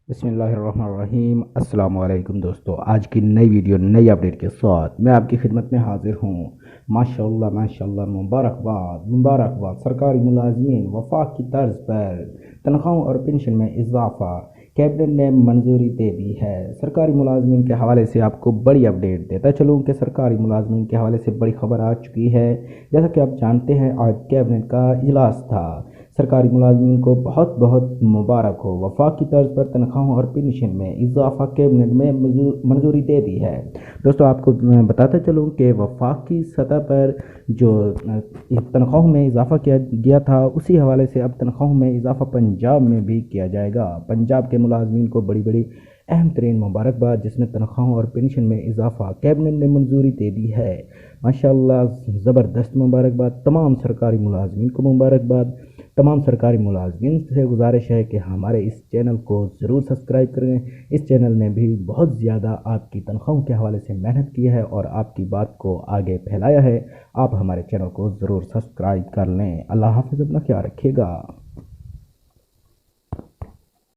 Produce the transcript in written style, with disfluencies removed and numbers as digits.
بسم اللہ الرحمن الرحیم۔ السلام علیکم دوستو، آج کی نئی ویڈیو نئی اپڈیٹ کے ساتھ میں آپ کی خدمت میں حاضر ہوں۔ ماشاءاللہ مبارکباد مبارکباد۔ سرکاری ملازمین وفاق کی طرز پر تنخواہوں اور پنشن میں اضافہ کیبنٹ نے منظوری دے دی ہے۔ سرکاری ملازمین کے حوالے سے آپ کو بڑی اپڈیٹ دیتا چلوں کہ سرکاری ملازمین کے حوالے سے بڑی خبر آ چکی ہے۔ جیسا کہ آپ جانتے ہیں، آج کیبنٹ کا اجلاس تھا۔ سرکاری ملازمین کو بہت بہت مبارک ہو۔ وفاق کی طرز پر تنخواہوں اور پنشن میں اضافہ کیبنٹ میں منظوری دے دی ہے۔ دوستو، آپ کو بتاتا چلوں کہ وفاق کی سطح پر جو تنخواہوں میں اضافہ کیا گیا تھا، اسی حوالے سے اب تنخواہوں میں اضافہ پنجاب میں بھی کیا جائے گا۔ پنجاب کے ملازمین کو بڑی بڑی اہم ترین مبارکباد، جس میں تنخواہوں اور پنشن میں اضافہ کیبنٹ نے منظوری دے دی ہے۔ ماشاءاللہ زبردست مبارکباد، تمام سرکاری ملازمین کو مبارکباد۔ تمام سرکاری ملازمین سے گزارش ہے کہ ہمارے اس چینل کو ضرور سبسکرائب کریں۔ اس چینل نے بھی بہت زیادہ آپ کی تنخواہوں کے حوالے سے محنت کی ہے اور آپ کی بات کو آگے پھیلایا ہے۔ آپ ہمارے چینل کو ضرور سبسکرائب کر لیں۔ اللہ حافظ، اپنا خیال رکھیے گا۔